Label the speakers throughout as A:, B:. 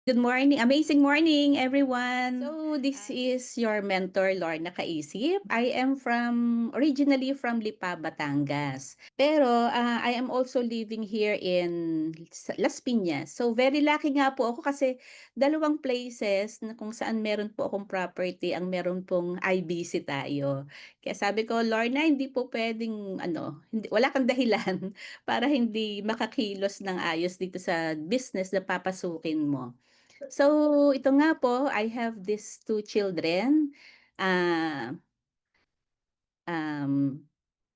A: Good morning, amazing morning everyone. So this is your mentor Lorna Kaisip. I am originally from Lipa, Batangas. Pero I am also living here in Las Piñas. So very lucky nga po ako kasi dalawang places na kung saan meron po akong property ang meron pong IBC tayo. Kaya sabi ko, Lorna, hindi po pwedeng wala kang dahilan para hindi makakilos ng ayos dito sa business na papasukin mo. So, ito nga po, I have these two children. Ah, um,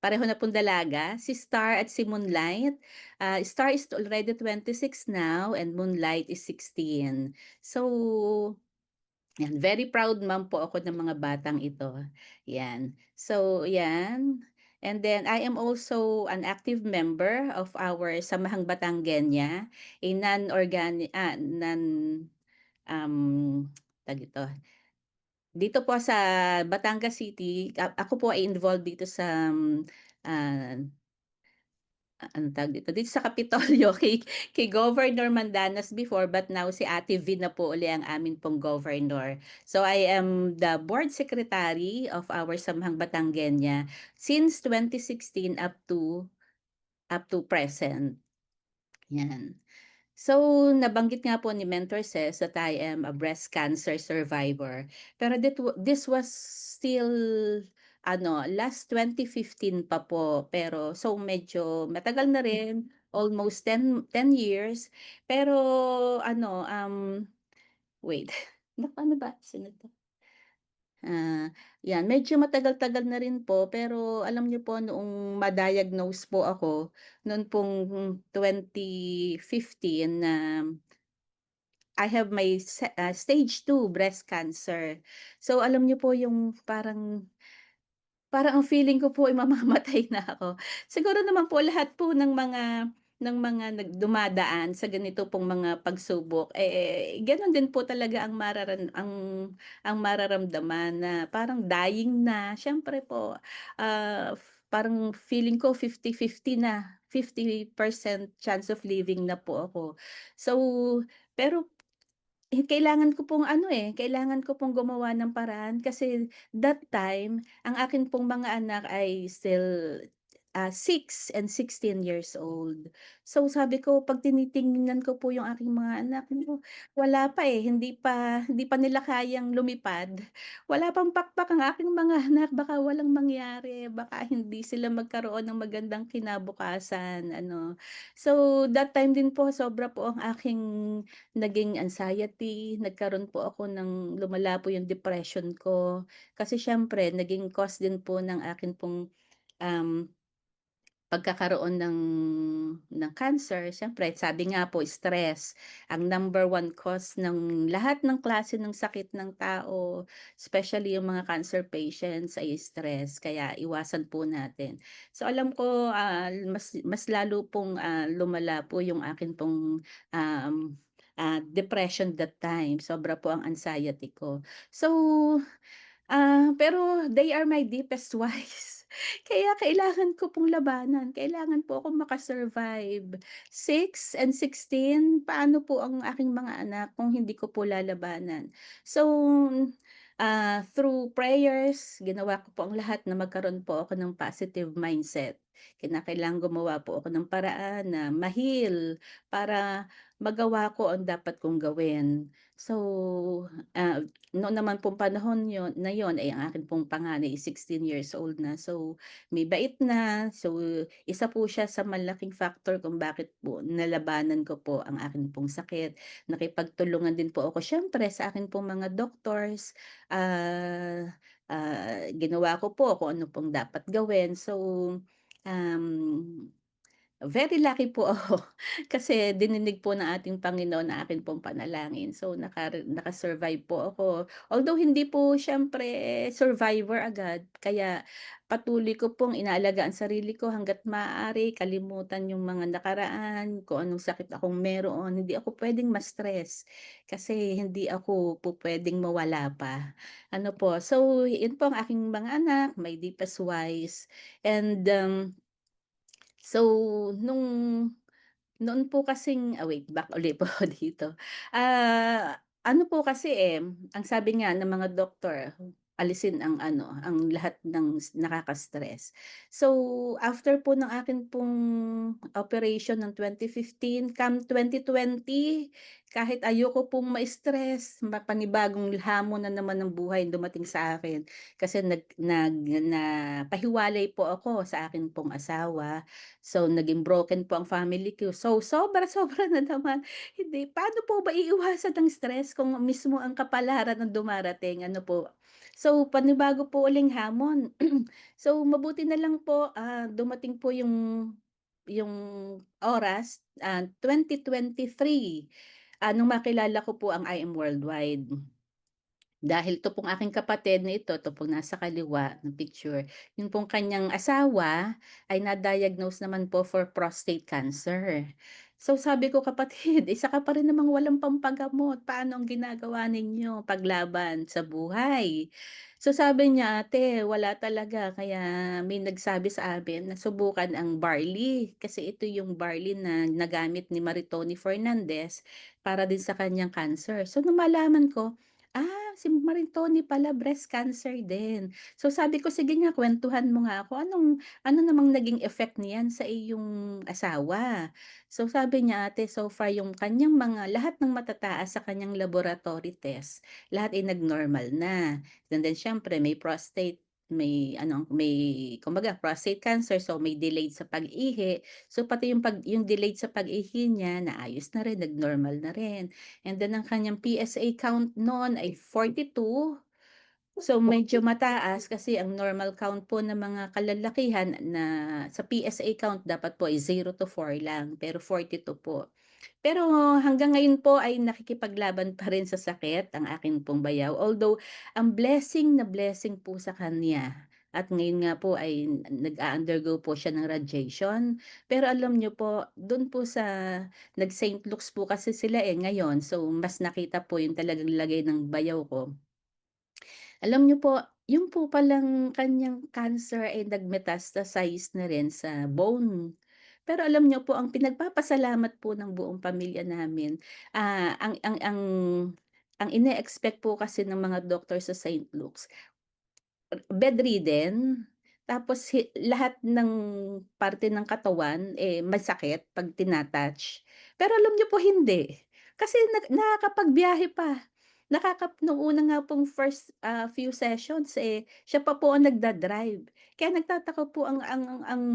A: pareho na pong dalaga, si Star at si Moonlight. Star is already 26 now and Moonlight is 16. So, yan, very proud mom po ako ng mga batang ito. Yan. So, yan. And then I am also an active member of our Samahang Batanggenya, a um, tawag dito, dito po sa Batangas City, ako po ay involved dito sa, ah, anong tawag dito, dito sa Kapitolyo kay Governor Mandanas before, but now si Ate V na po uli ang amin pong governor. So I am the board secretary of our Samahang Batanggenya since 2016 up to present. Yan. So, nabanggit nga po ni Mentor says that I am a breast cancer survivor. Pero this was still last 2015 pa po. Pero so medyo matagal na rin, almost 10 years. Pero wait. Paano ba? Sino to? Yan, medyo matagal-tagal na rin po, pero alam niyo po noong ma-diagnose po ako, noon pong 2015 na I have my stage 2 breast cancer. So alam niyo po yung parang ang feeling ko po ay mamamatay na ako. Siguro naman po lahat po ng mga dumadaan sa ganito pong mga pagsubok, gano'n din po talaga ang mararamdaman na parang dying na. Siyempre po, parang feeling ko 50-50 na, 50% chance of living na po ako. So, pero kailangan ko pong gumawa ng paraan kasi that time, ang akin pong mga anak ay still, 6 and 16 years old. So sabi ko 'pag tinitingnan ko po yung aking mga anak, wala pa, hindi pa nila kayang lumipad. Wala pang pakpak ang aking mga anak, baka walang mangyari, baka hindi sila magkaroon ng magandang kinabukasan, ano. So that time din po sobra po ang aking naging anxiety, nagkaroon po ako lumala po yung depression ko. Kasi siyempre naging cause din po ng akin pong, um, pagkakaroon ng cancer. Siyempre sabi nga po stress, ang number one cause ng lahat ng klase ng sakit ng tao, especially yung mga cancer patients ay stress, kaya iwasan po natin. So alam ko, mas lalo pong, lumala po yung akin pong, um, depression that time, sobra po ang anxiety ko. So, pero they are my deepest whys. Kaya kailangan ko pong labanan, kailangan po akong maka-survive. 6 and 16, paano po ang aking mga anak kung hindi ko po lalabanan? So, through prayers, ginawa ko po ang lahat na magkaroon po ako ng positive mindset. Kinakailangan gumawa po ako ng paraan na para magawa ko ang dapat kong gawin. So, noon naman pong panahon yon ay ang akin pong panganay is 16 years old na. So, may bait na. So, isa po siya sa malaking factor kung bakit po nalabanan ko po ang akin pong sakit. Nakipagtulungan din po ako siyempre sa akin pong mga doctors. Ah, Ginawa ko po kung ano pong dapat gawin. So, um very lucky po ako kasi dininig po ng ating Panginoon ang akin pong panalangin. So naka-survive po ako. Although hindi po siyempre survivor agad, kaya patuloy ko pong inaalagaan sarili ko hangga't maaari, kalimutan yung mga nakaraan, kung anong sakit akong meron. Hindi ako puwedeng ma-stress kasi hindi ako po puwedeng mawala pa. Ano po, so yun po ang aking mga anak, my deepest whys and, so nung Noon po kasing wait back uli po ako dito. Ano po kasi, ang sabi nga ng mga doktor, alisin ang ano, ang lahat ng nakaka-stress. So, after po ng akin pong operation ng 2015, come 2020, kahit ayoko pong ma-stress, panibagong hamon na naman ng buhay dumating sa akin. Kasi napahiwalay po ako sa akin pong asawa. So, naging broken po ang family ko. So, sobra-sobra na naman. Hindi, paano po ba iiwasan ang stress kung mismo ang kapalaran ang dumarating, ano po. So, panibago po uling hamon. So, mabuti na lang po, dumating po yung oras, 2023, nung makilala ko po ang I Am Worldwide. Dahil 'to pong aking kapatid na ito pong nasa kaliwa ng picture, yun pong kanyang asawa ay na-diagnose naman po for prostate cancer. So sabi ko, "Kapatid, isa ka pa rin namang walang pampagamot, paano ang ginagawa ninyo paglaban sa buhay?" So sabi niya, "Ate, wala talaga kaya may nagsabi sa amin na subukan ang barley." Kasi ito yung barley na nagamit ni Marie Fernandez para din sa kanyang cancer. So nung malaman ko, si Marie Tony pala breast cancer din. So sabi ko, "Sige nga kuwentuhan mo nga ako, ano namang naging effect niyan sa iyong asawa?" So sabi niya, "Ate, so far yung kanyang lahat ng matataas sa kanyang laboratory test, lahat ay nag-normal na. And then siyempre may kumbaga prostate cancer, so may delayed sa pag-ihi. So pati yung delayed sa pag-ihi niya naayos na rin, nag-normal na rin. And then ang kanyang PSA count no'n ay 42. So medyo mataas kasi ang normal count po ng mga kalalakihan na sa PSA count dapat po ay 0 to 4 lang, pero 42 po. Pero hanggang ngayon po ay nakikipaglaban pa rin sa sakit ang akin pong bayaw. Although ang blessing na blessing po sa kanya at ngayon nga po ay nag-a-undergo po siya ng radiation. Pero alam niyo po, dun po sa nag-Saint Luke's po kasi sila, ngayon. So mas nakita po yung talagang lagay ng bayaw ko. Alam niyo po, yung po palang kanyang cancer ay nag-metastasize na rin sa bone. Pero alam niyo po, ang pinagpapasalamat po ng buong pamilya namin, ang ine-expect po kasi ng mga doktor sa Saint Luke's, bedridden, tapos lahat ng parte ng katawan, masakit 'pag tina-touch. Pero alam niyo po hindi, kasi nakakapagbiyahe pa. Nung una nga pong first, few sessions, siya pa po ang nagda-drive. Kaya nagtataka po ang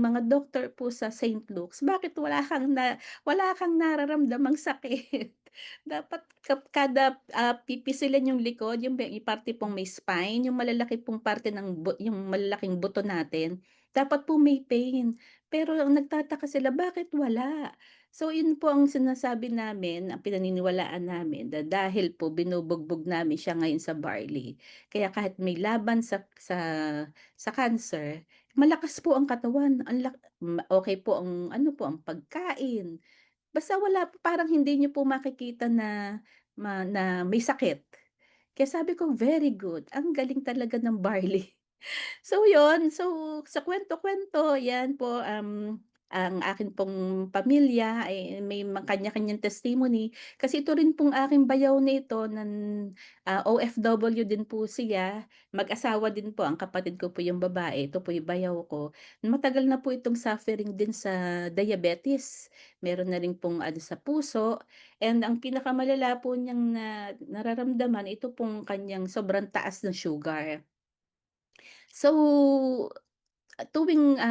A: mga doktor po sa Saint Luke's, bakit wala kang nararamdamang sakit. Dapat kada, pipisilin yung likod, yung parte pong may spine, yung malalaki pong parte yung malalaking buto natin, dapat po may pain. Pero ang nagtataka sila, bakit wala? So yun po ang sinasabi namin, ang pinaniniwalaan namin na dahil po binubugbog namin siya ngayon sa barley, kaya kahit may laban sa cancer, malakas po ang katawan, okey po ang ano po, ang pagkain. Basta parang hindi niyo po makikita na may sakit. Kaya sabi ko, "Very good, ang galing talaga ng barley." So yun, sa kuwento-kuwento, yan po, ang akin pong pamilya ay may kanya-kanyang testimony. Kasi ito rin pong aking bayaw na ito OFW din po siya, mag-asawa din po, ang kapatid ko po yung babae, ito po yung bayaw ko. Matagal na po itong suffering din sa diabetes, meron na rin pong ano sa puso, and ang pinakamalala po niyang nararamdaman, ito pong kanyang sobrang taas ng sugar. So, tuwing,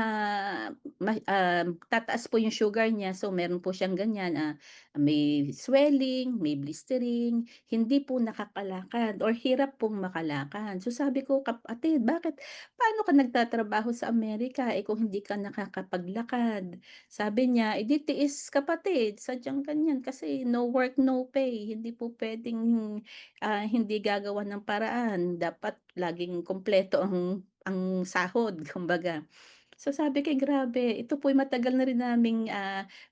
A: tataas po yung sugar niya, so meron po siyang ganyan, may swelling, may blistering, hindi po nakakalakad or hirap pong makalakad. So sabi ko, "Kapatid, paano ka nagtatrabaho sa Amerika, kung hindi ka nakakapaglakad?" Sabi niya, "Eh, tiis kapatid, sadyang ganyan kasi no work, no pay, hindi po puwedeng, hindi gagawan ng paraan, dapat laging kumpleto ang sahod." Kumbaga. So sabi ko, grabe, ito po'y matagal na rin naming,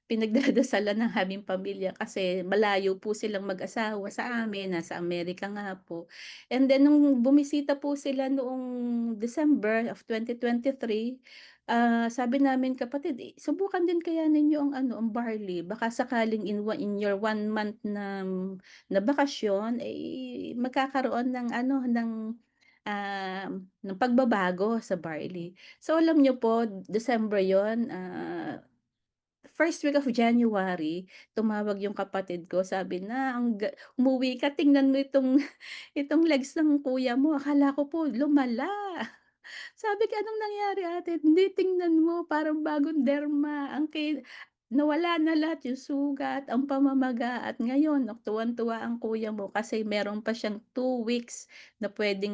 A: pinagdadasalan ng aming pamilya kasi malayo po silang mag-asawa sa amin, nasa Amerika nga po. And then nung bumisita po sila noong December of 2023, Sabi namin kapatid, subukan din kaya ninyo ang ano, ang barley baka sakaling in your 1 month na bakasyon, magkakaroon ng ano, ng pagbabago sa barley. So, alam niyo po December yon, first week of January, tumawag yung kapatid ko sabi na, "Umuwi ka tingnan mo itong itong legs ng kuya mo akala ko po lumala." Sabi ko, "Anong nangyari ate?" "Hindi tingnan mo parang bagong derma nawala na lahat yung sugat, ang pamamaga at ngayon tuwang-tuwa ang kuya mo kasi meron pa siyang 2 weeks na puwede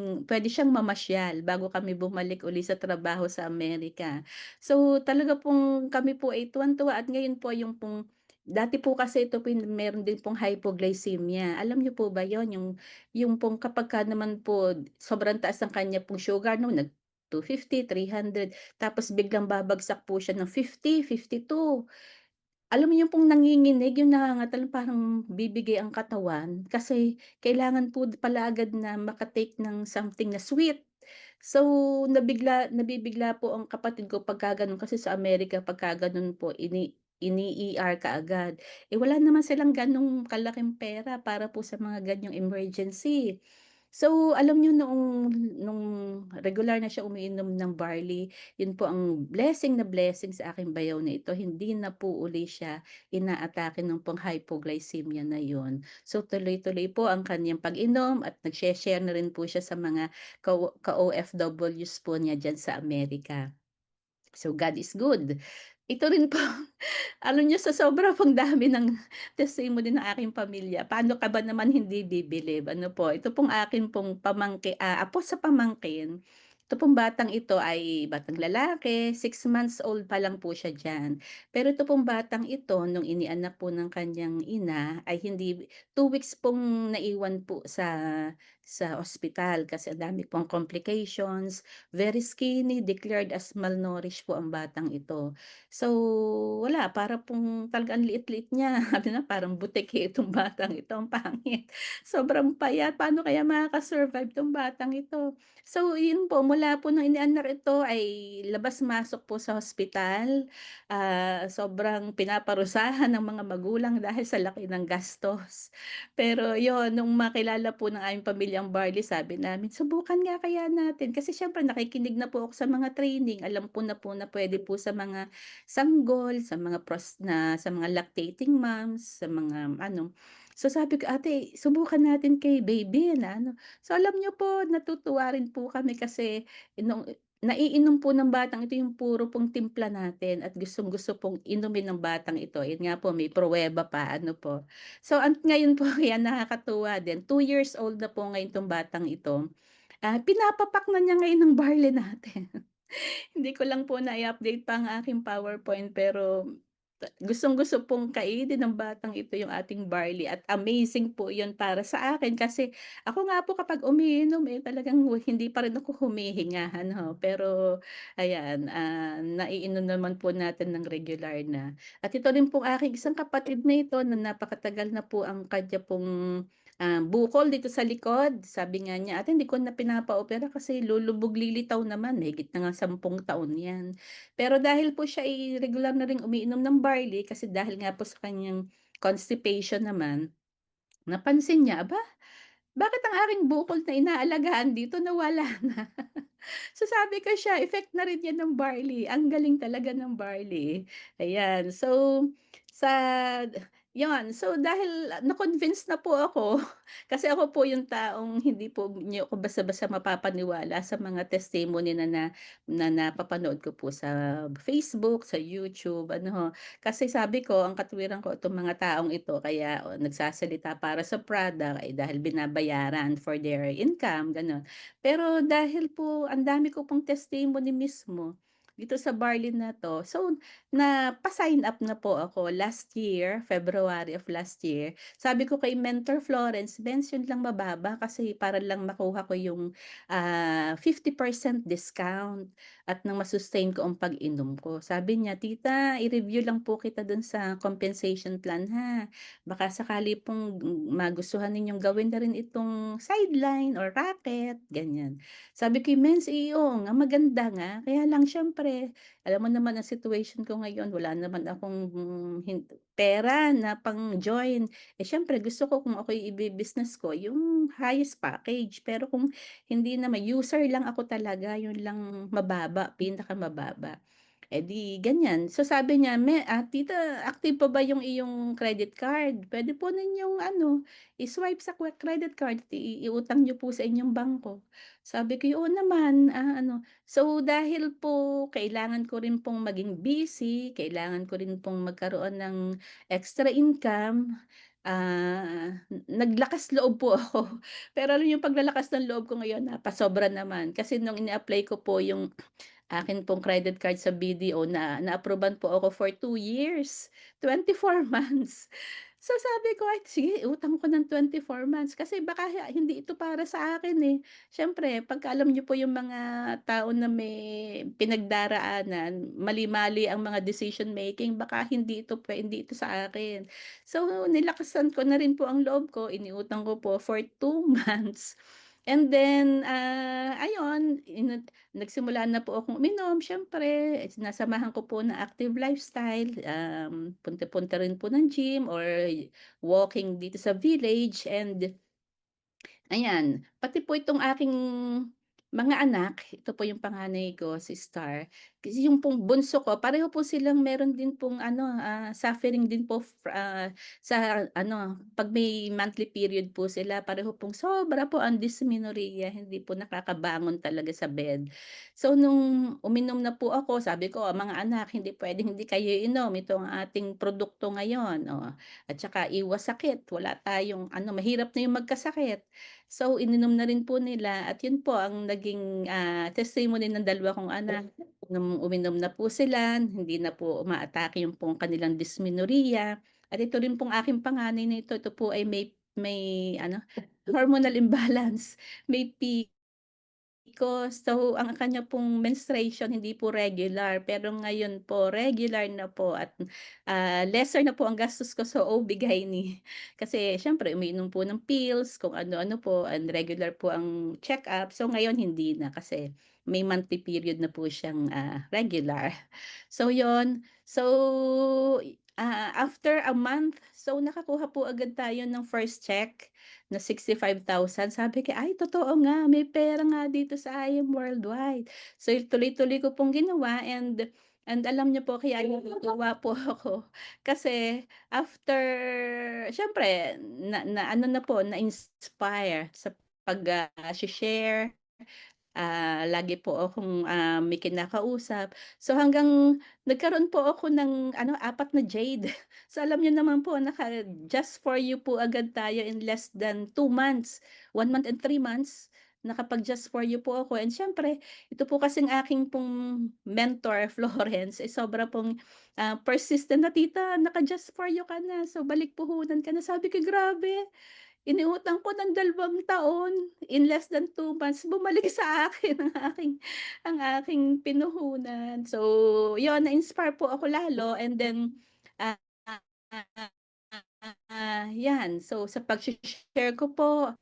A: siyang mamasyal bago kami bumalik uli sa trabaho sa Amerika." So, talaga pong kami po ay tuwang-tuwa at ngayon po yung dati po kasi ito meron din pong hypoglycemia. Alam niyo po ba yon yung pong kapagka naman po sobrang taas ng kanya pong sugar 'no, 250, 300 tapos biglang babagsak po siya ng 50, 52. Alam mo yung pong nanginginig, yung nangangatal parang bibigay ang katawan kasi kailangan po pala agad na ng something na sweet. So, nabibigla po ang kapatid ko pagka gano'n kasi sa Amerika pagka gano'n po ini-ER kaagad. Wala naman silang gano'ng kalaking pera para po sa mga ganiyang emergency. So, alam niyo nung regular na siya umiinom ng barley, yun po ang blessing na blessing sa aking bayaw na ito, hindi na po uli siya inaatake ng pong hypoglycemia na yun. So, tuloy-tuloy po ang kaniyang pag-inom at nagshe-share na rin po siya sa mga ka-OFWs po niya diyan sa Amerika. So, God is good. Ito rin po alam niyo sa sobra pong dami ng testimony ng aking pamilya, paano ka ba naman hindi bibilib? Ano po, ito pong akin pong apo sa pamangkin, ito pong batang ito ay batang lalaki, 6 months old pa lang po siya diyan. Pero ito pong batang ito nung inianak po ng kanyang ina ay hindi 2 weeks pong naiwan po sa ospital kasi ang dami pong complications, very skinny, declared as malnourished po ang batang ito. So, wala para pong talagang liit-liit niya, sabi na parang butiki itong batang ito, ang pangit. Sobrang payat, paano kaya makaka-survive 'tong batang ito? So, yun po mula po nung inianak ito ay labas-masok po sa hospital, sobrang pinaparusahan ng mga magulang dahil sa laki ng gastos. Pero yun, nung makilala po ng aming pamilyang Barley sabi namin, "Subukan nga kaya natin." Kasi siyempre nakikinig na po ako sa mga training, alam ko na po na puwede po sa mga sanggol, sa mga lactating moms, sa mga ano. So sabi ko, "Ate, subukan natin kay baby na ano." So alam niyo po natutuwa rin po kami kasi nung naiinom po ng batang ito yung puro pong timpla natin at gustong-gusto pong inumin ng batang ito. Yun nga po may pruweba pa ano po. So ngayon po kaya nakakatuwa din, 2 years old na po ngayon 'tong batang ito, pinapapak na niya ngayon ng barley natin. Hindi ko lang po nai-update pa ang aking PowerPoint pero gustong-gusto pong kainin ng batang ito yung ating barley at amazing po yun para sa akin kasi ako nga po kapag umiinom, talagang hindi pa rin ako humihinga ano. Pero ayan, naiinom naman po natin ng regular na. At ito rin pong aking isang kapatid na ito na napakatagal na po ang kanya pong bukol dito sa likod. Sabi nga niya, "Ate hindi ko na pinapa-opera kasi lulubog lilitaw naman." Mahigit na nga 10 taon 'yan. Pero dahil po siya ay regular na ring umiinom ng barley kasi dahil nga po sa kanyang constipation naman, napansin niya, "Aba, bakit ang aking bukol na inaalagaan dito nawala na?" So sabi ko siya, effect na rin 'yan ng barley, ang galing talaga ng barley, ayan. So, sa 'yun, dahil na-convince na po ako, kasi ako po yung taong hindi ako basta-basta mapapaniwala sa mga testimony na napapanood ko po sa Facebook, sa YouTube, ano ho. Kasi sabi ko, ang katwiran ko itong mga taong ito kaya nagsasalita para sa product ay dahil binabayaran for their income, gano'n. Pero dahil po ang dami ko pong testimony mismo dito sa barley na 'to, so napa-sign up na po ako last year, February of last year. Sabi ko kay Mentor Florence, "Benz yun lang mababa kasi para lang makuha ko yung, 50% discount at nang ma-sustain ko ang pag-inom ko." Sabi niya, "Tita, i-review lang po kita dun sa compensation plan ha. Baka sakali pong magustuhan ninyong gawin na rin itong sideline or racket." Ganyan. Sabi ko, "Mens, oo nga maganda nga, kaya lang siyempre siyempre alam mo naman ang situation ko ngayon, wala naman akong pera na pang-join. Eh, siyempre gusto ko kung ako'y ibi-business ko yung highest package, pero kung hindi naman, user lang ako talaga, yun lang mababa, pinakamababa. Eh, di ganyan. So sabi niya, "Tita, active pa ba yung iyong credit card? Puwede po ninyong ano, i-swipe sa credit card at iutang niyo po sa inyong bangko." Sabi ko, "Oo naman, ano." So dahil po kailangan ko rin pong maging busy, kailangan ko rin pong magkaroon ng extra income, naglakas loob po ako. Pero alam niyo yung paglalakas ng loob ko ngayon napasobra naman, kasi nung ini-apply ko po yung akin pong credit card sa BDO, na-apruban po ako for 2 years, 24 months. So sabi ko, "Ay sige, utang ko ng 24 months kasi baka hindi ito para sa akin, eh." Siyempre pagka alam niyo po yung mga tao na may pinagdaraanan, mali-mali ang mga decision making, baka hindi ito sa akin. So nilakasan ko na rin po ang loob ko, iniutang ko po for 2 months. And then, ayun, nagsimula na po akong uminom, siyempre sinasamahan ko po ng active lifestyle, punta-punta rin po ng gym or walking dito sa village. And ayan, pati po itong aking mga anak, ito po yung panganay ko, si Star, kasi yung pong bunso ko pareho po silang meron din pong ano, suffering din po sa ano, 'pag may monthly period po sila, pareho pong sobra po ang dysmenorrhea, hindi po nakakabangon talaga sa bed. So nung uminom na po ako, sabi ko, "Mga anak, hindi puwedeng hindi kayo inom, ito ang ating produkto ngayon, oh, at saka iwas sakit, wala tayong ano, mahirap na yung magkasakit." So, ininom na rin po nila at yun po ang naging, testimony ng dalawa kong anak. Nung uminom na po sila, hindi na po umaatake yung pong kanilang dysmenorrhea. At ito rin pong aking panganay na ito po ay may ano, hormonal imbalance, may PCOS. So, ang kanya pong menstruation hindi po regular, pero ngayon po regular na po at, lesser na po ang gastos ko sa OB-GYN. Kasi siyempre umiinom po ng pills, kung ano-ano po, and regular po ang check-up. So, ngayon hindi na kasi may monthly period na po siyang, regular. So, yon. So, after a month, so nakakuha po agad tayo ng first check na 65,000. Sabi ko, "Ay totoo nga, may pera nga dito sa IM Worldwide." So tuloy-tuloy ko pong ginawa, and alam niyo po kaya natutuwa po ako kasi after siyempre na ano na po, na-inspire sa pag, share. Lagi po akong, may kinakausap. So hanggang nagkaroon po ako ng ano, 4 na jade. So alam niyo naman po, just for you po agad tayo in less than 2 months, 1 month and 3 months, nakapag-just for you po ako. And siyempre ito po kasing aking pong mentor, Florence, eh, sobra pong, persistent na, "Tita, naka-just for you ka na, so balik puhunan ka na." Sabi ko, "Grabe." Iniutang ko ng 2 taon, in less than 2 months bumalik sa akin ang aking pinuhunan. So, yun, na-inspire po ako lalo, and then, ah, ah, ah, 'yan. So, sa pagse-share ko po,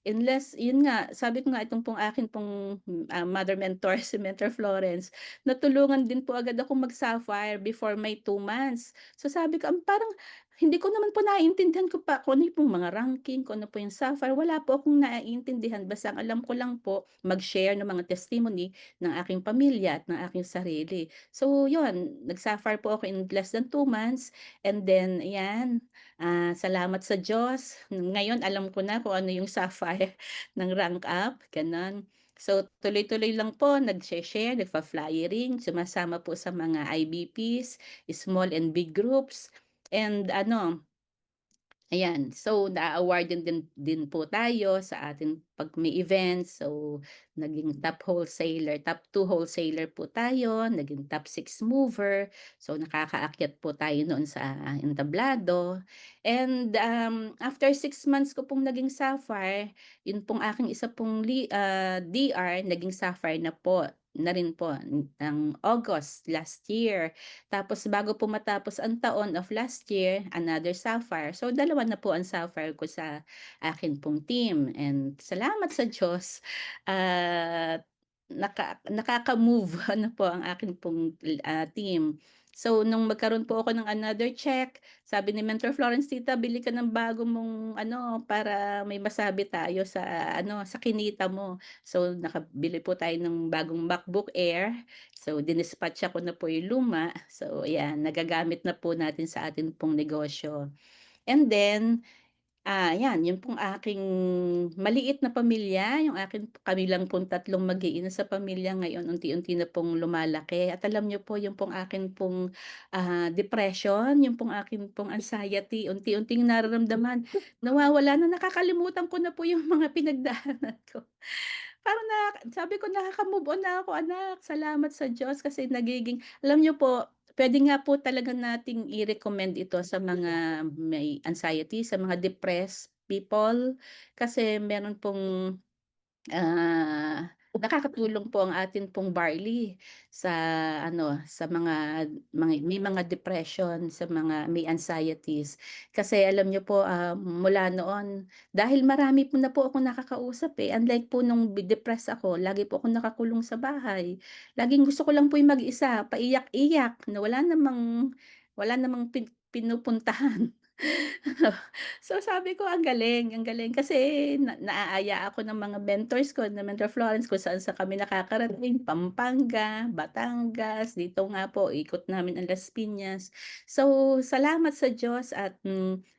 A: unless yun nga, sabi ko nga itong pong akin pong, mother mentor, si Mentor Florence, natulungan din po agad akong mag-Sapphire before my 2 months. So sabi ko, parang hindi ko naman po naiintindihan ko pa kung ano yung pong mga ranking, kung ano po yung Sapphire, wala po akong naiintindihan. Basta ang alam ko lang po, mag-share ng mga testimony ng aking pamilya at ng aking sarili. So yun, nag-Sapphire po ako in less than 2 months, and then ayan, salamat sa Diyos, ngayon alam ko na kung ano yung Sapphire ng rank up, gano'n. So, tuloy-tuloy lang po, nagse-share, nagfa-flyering, sumasama po sa mga IBPs, small and big groups, and ano, ayan, so na-a-awardan din po tayo sa ating 'pag may events. So, naging top 2 wholesaler po tayo, naging top 6 mover. So, nakakaakyat po tayo noon sa entablado. And, after 6 months ko pong naging Sapphire, yun pong aking isa pong DR naging Sapphire na rin po ng August last year. Tapos bago po matapos ang taon of last year, another Sapphire. So, dalawa na po ang Sapphire ko sa akin pong team, and salamat sa Diyos at nakaka-move ano po ang akin pong, team. So nung magkaroon po ako ng another check, sabi ni Mentor Florence, "Tita, bili ka ng bago mong ano, para may masabi tayo sa ano, sa kinita mo." So nakabili po tayo ng bagong MacBook Air. So dinispatcha ko na po yung luma. So ayan, nagagamit na po natin sa atin pong negosyo. And then, 'yan, yun pong aking maliit na pamilya, yung kami lang pong tatlong mag-iina sa pamilya ngayon, unti-unti na pong lumalaki at alam niyo po yung pong akin pong, depression, yung pong akin pong anxiety, unti-unting nararamdaman, nawawala na, nakakalimutan ko na po yung mga pinagdaanan ko. Parang sabi ko, "Nakaka-move on na ako anak, salamat sa Diyos." Kasi alam niyo po, puwede nga po talaga nating i-recommend ito sa mga may anxiety, sa mga depressed people. Kasi meron pong nakakatulong po ang atin pong barley sa ano, sa may mga depression, sa mga may anxieties. Kasi alam niyo po, mula noon dahil marami po na po akong nakakausap, unlike po nung depressed ako, lagi po akong nakakulong sa bahay. Laging gusto ko lang po yung mag-isa, paiyak-iyak na wala namang pinupuntahan. So sabi ko, ang galing kasi naaaya ako ng mga mentors ko na Mentor Florence kung saan sa kami nakakarating, Pampanga, Batangas, dito nga po ikot namin ang Las Piñas. So salamat sa Diyos at,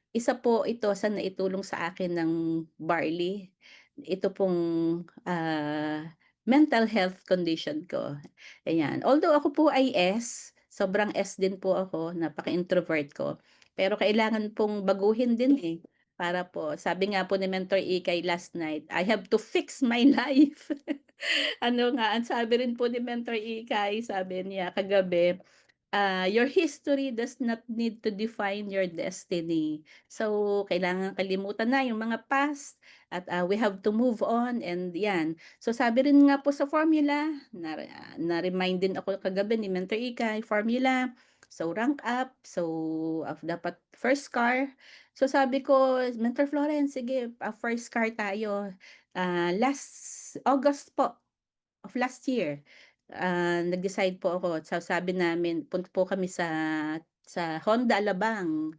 A: isa po ito sa naitulong sa akin ng barley. Ito pong, mental health condition ko, ayan. Although ako po ay sobrang din po ako, napaka-introvert ko. Pero kailangan pong baguhin din, para po sabi nga po ni Mentor Ikay last night, "I have to fix my life." Ano nga, ang sabi rin po ni Mentor Ikay, sabi niya kagabi, "Your history does not need to define your destiny." So, kailangan kalimutan na yung mga past at, we have to move on and 'yan. So, sabi rin nga po sa formula, na-remind din ako kagabi ni Mentor Ikay, formula, so rank up, so, dapat first car. So, sabi ko, "Mentor Florence, sige, first car tayo." Last August po of last year, nag-decide po ako. So, sabi namin punta po kami sa Honda Alabang.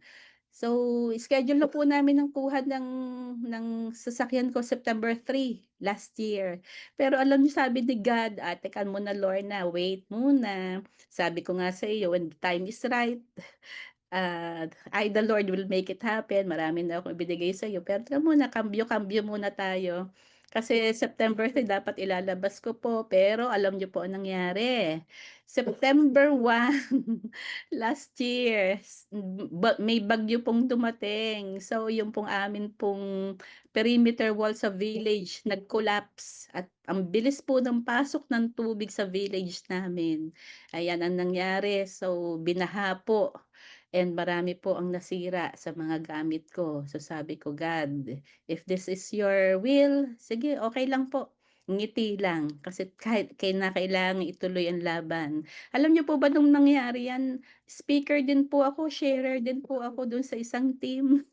A: So, schedule na po namin ang kuha ng sasakyan ko September 3 last year. Pero alam niyo sabi ni God, "Teka muna Lorna, wait muna." Sabi ko nga sa iyo, when the time is right, the Lord will make it happen. Marami na akong ibinigay sa'yo, pero teka muna, kambyo-kambyo muna tayo. Kasi September 3 dapat ilalabas ko po, pero alam niyo po ang nangyari. September 1 last year, may bagyo pong dumating. So, yung pong amin pong perimeter wall sa village nag-collapse at ang bilis po ng pasok ng tubig sa village namin. Ayan ang nangyari. So, binaha po. And marami po ang nasira sa mga gamit ko. So sabi ko, "God, if this is your will, sige okey lang po." Ngiti lang kasi kahit kailangang ituloy ang laban. Alam niyo po ba nung nangyari yan, speaker din po ako, sharer din po ako dun sa isang team.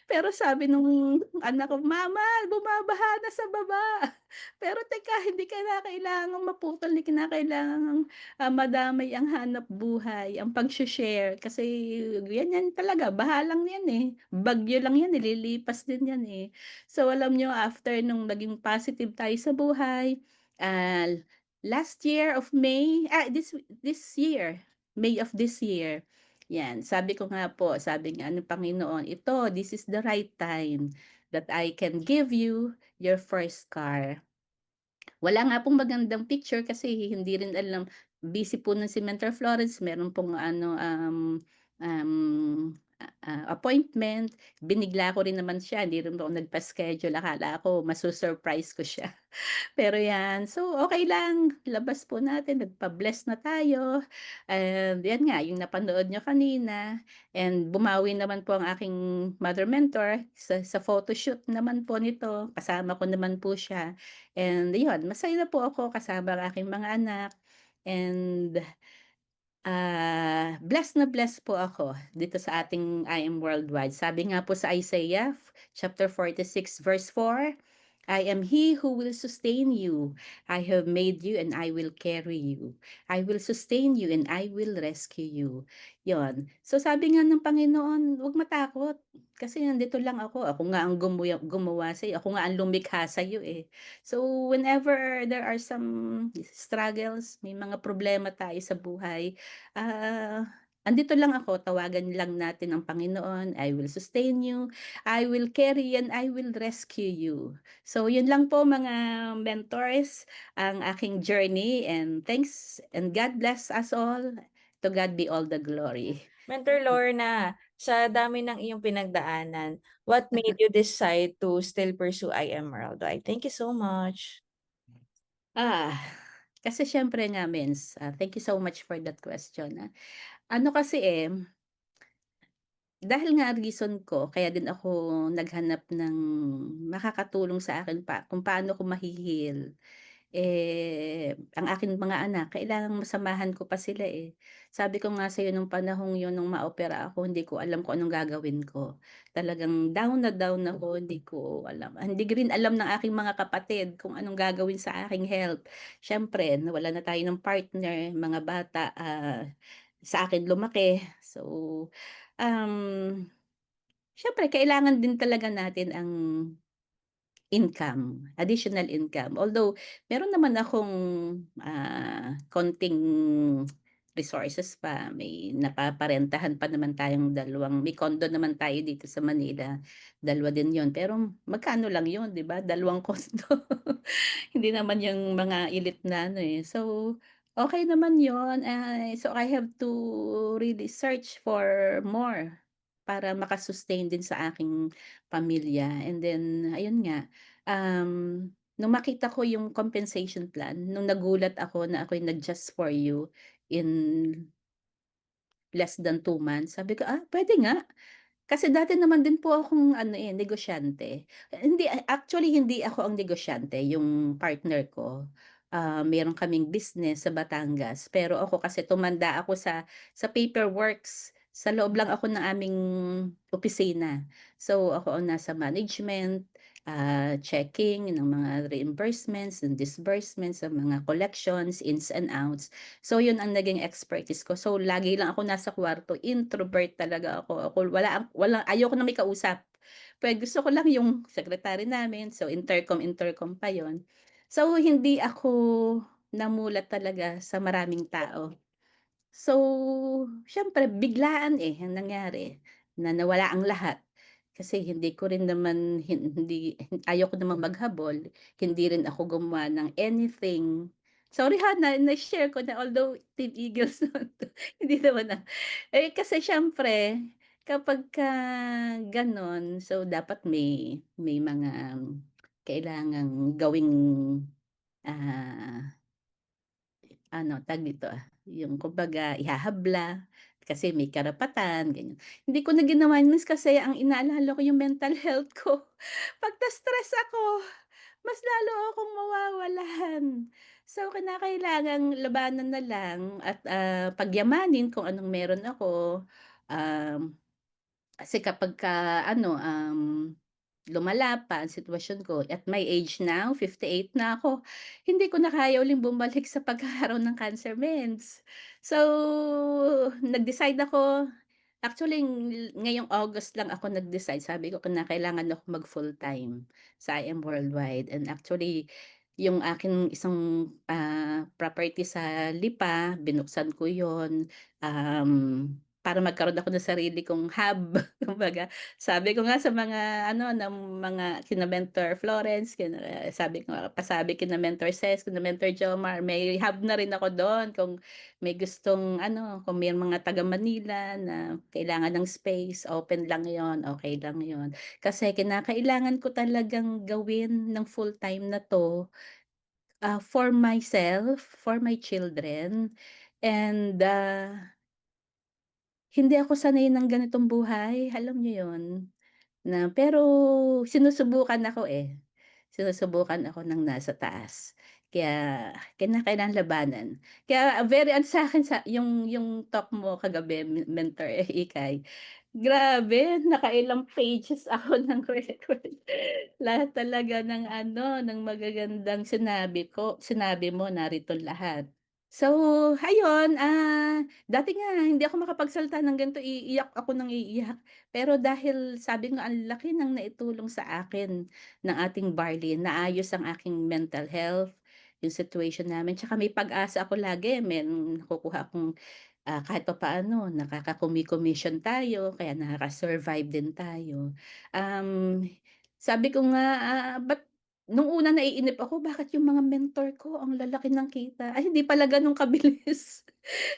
A: Pero sabi nung anak ko, "Mama, bumabaha na sa baba." Pero teka, hindi kinakailangang maputol, hindi kinakailangang, madamay ang hanap buhay, ang pagse-share kasi yan talaga, baha lang yan, bagyo lang yan, lilipas din yan, So alam niyo after nung naging positive tayo sa buhay, ah, last year of May, this year, May of this year, 'yan, sabi ko nga po, sabi nga ng Panginoon, "Ito, this is the right time that I can give you your first car." Wala nga pong magandang picture kasi hindi rin alam, busy po nun si Mentor Florence, meron pong ano, appointment. Binigla ko rin naman siya, hindi rin po ako nagpa-schedule, akala ko masu-surprise ko siya. Pero 'yan, so okey lang, labas po natin, nagpa-bless na tayo, and 'yan nga yung napanood niyo kanina, and bumawi naman po ang aking mother mentor sa photoshoot naman po nito, kasama ko naman po siya. And yun, masaya na po ako kasama ang aking mga anak, and, blessed na blessed po ako dito sa ating I Am Worldwide. Sabi nga po sa Isaiah chapter 46 verse 4. I am He who will sustain you. I have made you and I will carry you. I will sustain you and I will rescue you. Yon. So sabi nga ng Panginoon, huwag matakot. Kasi nandito lang ako. Ako nga ang gumawa sa'yo. Ako nga ang lumikha sa'yo eh. So whenever there are some struggles, may mga problema tayo sa buhay, andito lang ako. Tawagan lang natin ang Panginoon. I will sustain you. I will carry you and I will rescue you. So yun lang po mga mentors, ang aking journey and thanks and God bless us all. To God be all the glory.
B: Mentor Lorna, sa dami ng iyong pinagdaanan, what made you decide to still pursue I Am Worldwide? Thank you so much.
A: Ah, kasi siyempre nga thank you so much for that question, Ano kasi, dahil nga reason ko kaya din ako naghanap ng makakatulong sa akin pa kung paano ko ang aking mga anak kailangang masamahan ko pa sila, eh. Sabi ko nga sa'yo nung panahong yun nung maopera ako hindi ko alam kung anong gagawin ko. Talagang down na down ako, hindi ko alam. Hindi rin alam ng aking mga kapatid kung anong gagawin sa aking health. Siyempre nawalan na tayo ng partner, mga bata, sa akin lumaki. So, um, siyempre kailangan din talaga natin ang income, additional income. Although meron naman akong, konting resources pa, may napaparentahan pa naman tayong may condo naman tayo dito sa Manila, dalawa din 'yun. Pero magkano lang 'yun, 'di ba, dalawang condo. Hindi naman yung mga elite na ano, eh. So, okey naman 'yun, so I have to really search for more para maka-sustain din sa aking pamilya and then ayun nga, nung makita ko yung compensation plan, nung nagulat ako na ako'y nag-Just for You in less than 2 months, sabi ko, puwede nga. Kasi dati naman din po akong ano, negosyante. Actually hindi ako ang negosyante, yung partner ko, meron kaming business sa Batangas. Pero ako kasi tumanda ako sa paperworks. Sa loob lang ako ng aming opisina. So, ako ang nasa management, checking ng mga reimbursements and disbursements, sa mga collections, ins and outs. So, yun ang naging expertise ko. So, lagi lang ako nasa kwarto, introvert talaga ako. Walang ayoko na may kausap. Pero gusto ko lang yung secretary namin, so intercom pa yon. So, hindi ako namulat talaga sa maraming tao. So, siyempre biglaan, ang nangyari na nawala ang lahat. Kasi hindi ko rin naman ayaw ko namang maghabol, hindi rin ako gumawa ng anything. Sorry na-share ko na although Team Eagles naman 'to, hindi naman kasi siyempre kapagka gano'n, so dapat may mga kailangang gawing, ah ano, tawag dito, yung kumbaga ihahabla, kasi may karapatan, ganyan. Hindi ko na ginawa yun kasi ang inaalala ko yung mental health ko. 'Pag na-stress ako, mas lalo akong mawawalan. So, kinakailangang labanan na lang at, pagyamanin kung anong meron ako. Um, Kasi kapagka ano, lumala pa ang sitwasyon ko at my age now, 58 na ako, hindi ko na kaya uling bumalik sa pagkakaroon ng cancer meds. So, nag-decide ako actually ngayong August lang ako nag-decide, sabi ko na kailangan ako mag-full-time sa I Am Worldwide and actually yung aking isang, property sa Lipa binuksan ko yon, para magkaroon ako ng sarili kong hub kumbaga. Sabi ko nga sa mga ano, ng mga kina Mentor Florence, sabi ko nga pasabi kina Mentor Ces, kina Mentor Jomar, may hub na rin ako dun kung may gustong ano, kung may mga taga Manila na kailangan ng space, open lang yon, okey lang yon. Kasi kinakailangan ko talagang gawin ng full-time na 'to, for myself, for my children, and, hindi ako sanay ng ganitong buhay, alam niyo yon. Pero sinusubukan ako, sinusubukan ako ng nasa taas. Kaya kinakailangan labanan. Kaya very ano sa'kin yung talk mo kagabi mentor, Ikay, Grabe, nakailang pages ako ng record. Lahat talaga ng ano, ng magagandang sinabi mo narito lahat. So, ayun, dati nga hindi ako makapagsalita ng ganito, iiyak ako ng iiyak. Pero dahil sabi nga ang laki ng naitulong sa akin ng ating barley, naayos ang aking mental health, yung situation namin, tsaka may pag-asa ako lagi, nakukuha akong kahit papaano nakaka-commission tayo kaya nakaka-survive din tayo. Um, Sabi ko nga, ba't nung una naiinip ako bakit yung mga mentor ko ang lalaki ng kita, ay hindi pala gano'n kabilis.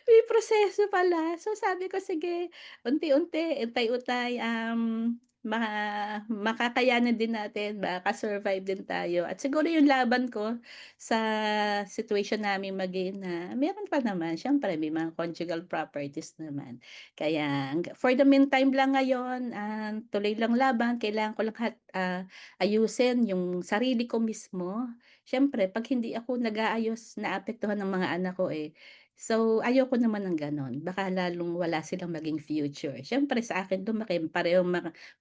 A: May proseso pala. So sabi ko, sige unti-unti, utay-utay, makakayanan din natin, makaka-survive din tayo at siguro yung laban ko sa situation naming mag-ina, meron pa naman siyempre may mga conjugal properties naman. Kaya for the meantime lang ngayon, tuloy lang laban, kailangan ko lang ayusin yung sarili ko mismo. Siyempre 'pag hindi ako nag-aayos naapektuhan ng mga anak ko, eh. So, ayoko naman ng gano'n, baka lalong wala silang maging future. Siyempre sa akin lumaki parehong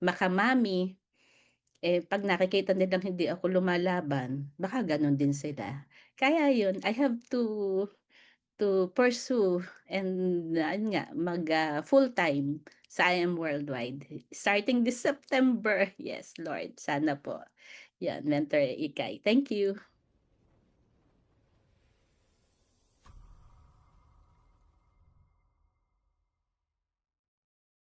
A: maka-mommy, eh, 'pag nakikita nilang hindi ako lumalaban, baka gano'n din sila. Kaya 'yun, I have to pursue and ayun nga full-time sa I Am Worldwide. Starting this September, yes Lord, sana po. 'Yan, Mentor Ikay, thank you.